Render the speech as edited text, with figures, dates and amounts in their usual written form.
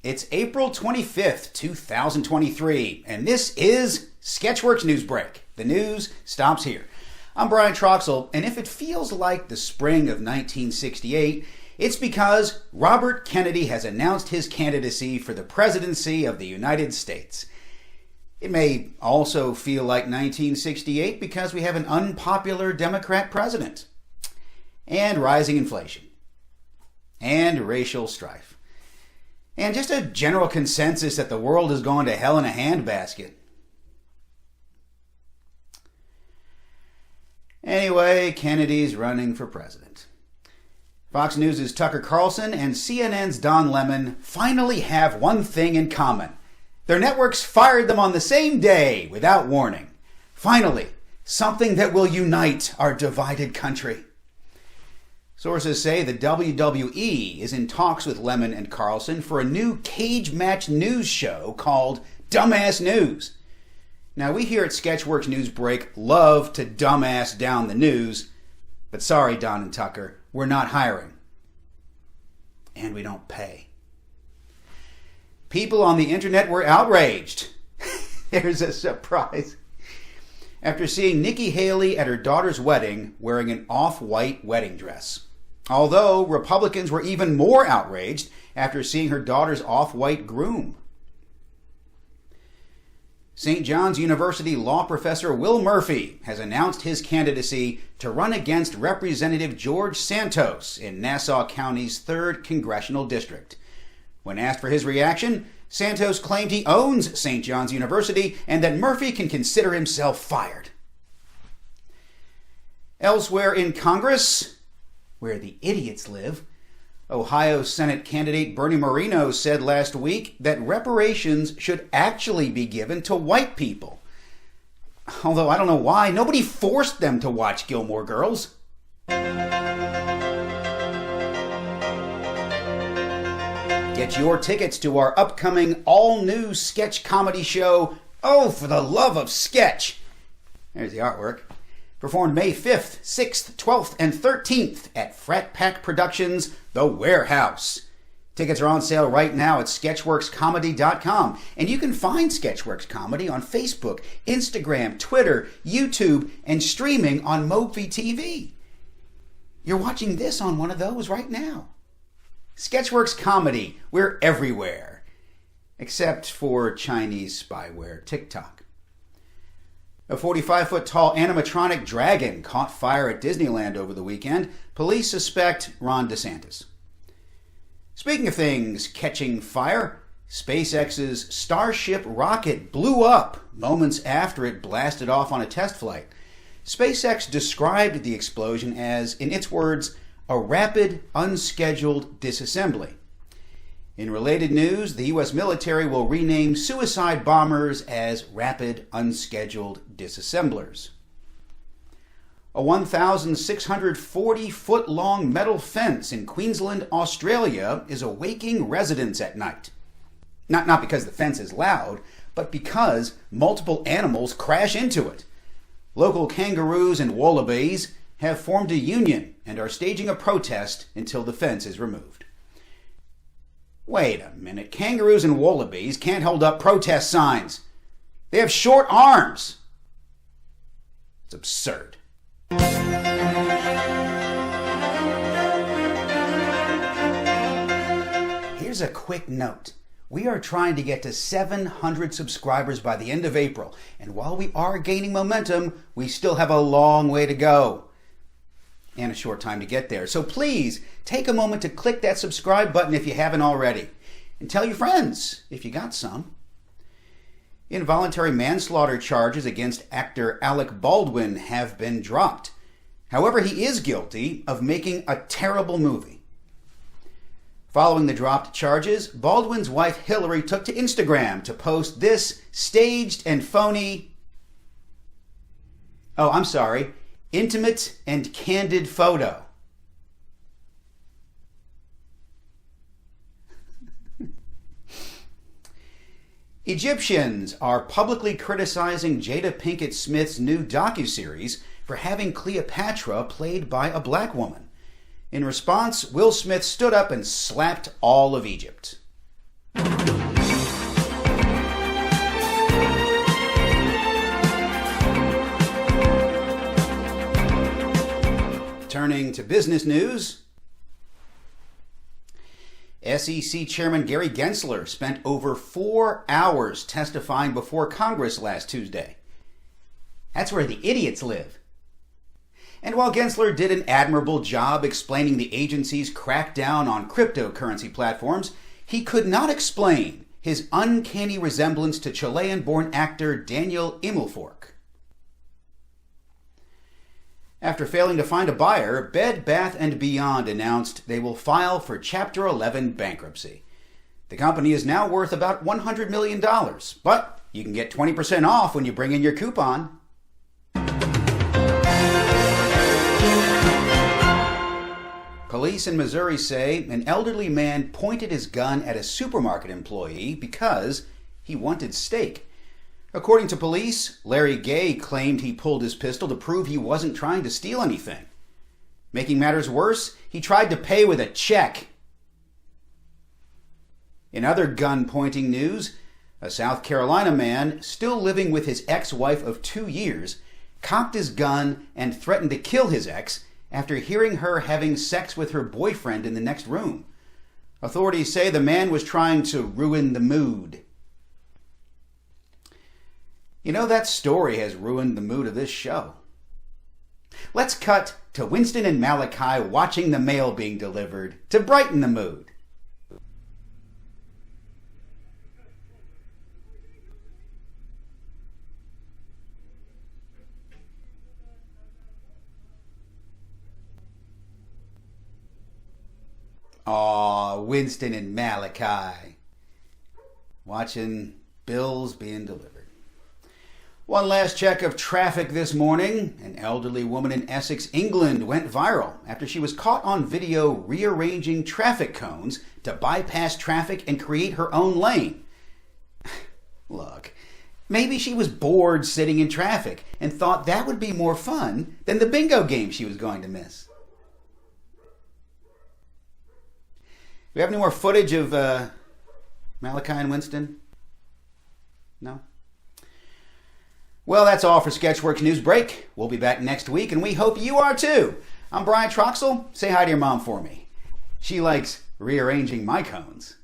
It's April 25th, 2023, and this is Sketchworks NewsBrake. The news stops here. I'm Brian Troxell, and if it feels like the spring of 1968, it's because Robert Kennedy has announced his candidacy for the presidency of the United States. It may also feel like 1968 because we have an unpopular Democrat president, and rising inflation, and racial strife. And just a general consensus that the world is going to hell in a handbasket. Anyway, Kennedy's running for president. Fox News' Tucker Carlson and CNN's Don Lemon finally have one thing in common. Their networks fired them on the same day without warning. Finally, something that will unite our divided country. Sources say the WWE is in talks with Lemon and Carlson for a new cage match news show called Dumbass News. Now, we here at Sketchworks NewsBrake love to dumbass down the news, but sorry, Don and Tucker, we're not hiring. And we don't pay. People on the internet were outraged. There's a surprise. After seeing Nikki Haley at her daughter's wedding wearing an off-white wedding dress. Although Republicans were even more outraged after seeing her daughter's off-white groom. St. John's University law professor Will Murphy has announced his candidacy to run against Representative George Santos in Nassau County's 3rd Congressional District. When asked for his reaction, Santos claimed he owns St. John's University and that Murphy can consider himself fired. Elsewhere in Congress, where the idiots live, Ohio Senate candidate Bernie Moreno said last week that reparations should actually be given to white people. Although I don't know why, nobody forced them to watch Gilmore Girls. Get your tickets to our upcoming all-new sketch comedy show, Oh, for the Love of Sketch. There's the artwork. Performed May 5th, 6th, 12th, and 13th at Frat Pack Productions, The Warehouse. Tickets are on sale right now at sketchworkscomedy.com, and you can find Sketchworks Comedy on Facebook, Instagram, Twitter, YouTube, and streaming on Mobi TV. You're watching this on one of those right now. Sketchworks Comedy, we're everywhere, except for Chinese spyware TikTok. A 45-foot-tall animatronic dragon caught fire at Disneyland over the weekend. Police suspect Ron DeSantis. Speaking of things catching fire, SpaceX's Starship rocket blew up moments after it blasted off on a test flight. SpaceX described the explosion as, in its words, a rapid, unscheduled disassembly. In related news, the U.S. military will rename suicide bombers as rapid, unscheduled disassemblers. A 1,640-foot-long metal fence in Queensland, Australia is awaking residents at night. Not because the fence is loud, but because multiple animals crash into it. Local kangaroos and wallabies have formed a union and are staging a protest until the fence is removed. Wait a minute, kangaroos and wallabies can't hold up protest signs. They have short arms. It's absurd. Here's a quick note. We are trying to get to 700 subscribers by the end of April, and while we are gaining momentum, we still have a long way to go. And a short time to get there. So please take a moment to click that subscribe button if you haven't already. And tell your friends if you got some. Involuntary manslaughter charges against actor Alec Baldwin have been dropped. However, he is guilty of making a terrible movie. Following the dropped charges, Baldwin's wife Hillary took to Instagram to post this staged and phony... intimate and candid photo. Egyptians are publicly criticizing Jada Pinkett Smith's new docuseries for having Cleopatra played by a black woman. In response, Will Smith stood up and slapped all of Egypt. Turning to business news, SEC Chairman Gary Gensler spent over 4 hours testifying before Congress last Tuesday. That's where the idiots live. And while Gensler did an admirable job explaining the agency's crackdown on cryptocurrency platforms, he could not explain his uncanny resemblance to Chilean-born actor Daniel Immelfork. After failing to find a buyer, Bed Bath & Beyond announced they will file for Chapter 11 bankruptcy. The company is now worth about $100 million, but you can get 20% off when you bring in your coupon. Police in Missouri say an elderly man pointed his gun at a supermarket employee because he wanted steak. According to police, Larry Gay claimed he pulled his pistol to prove he wasn't trying to steal anything. Making matters worse, he tried to pay with a check. In other gun-pointing news, a South Carolina man, still living with his ex-wife of 2 years, cocked his gun and threatened to kill his ex after hearing her having sex with her boyfriend in the next room. Authorities say the man was trying to ruin the mood. You know, that story has ruined the mood of this show. Let's cut to Winston and Malachi watching the mail being delivered to brighten the mood. Aw, Winston and Malachi watching bills being delivered. One last check of traffic this morning. An elderly woman in Essex, England went viral after she was caught on video rearranging traffic cones to bypass traffic and create her own lane. Look, maybe she was bored sitting in traffic and thought that would be more fun than the bingo game she was going to miss. Do we have any more footage of Malachi and Winston? No? Well, that's all for Sketchworks NewsBrake. We'll be back next week, and we hope you are too. I'm Brian Troxel. Say hi to your mom for me. She likes rearranging my cones.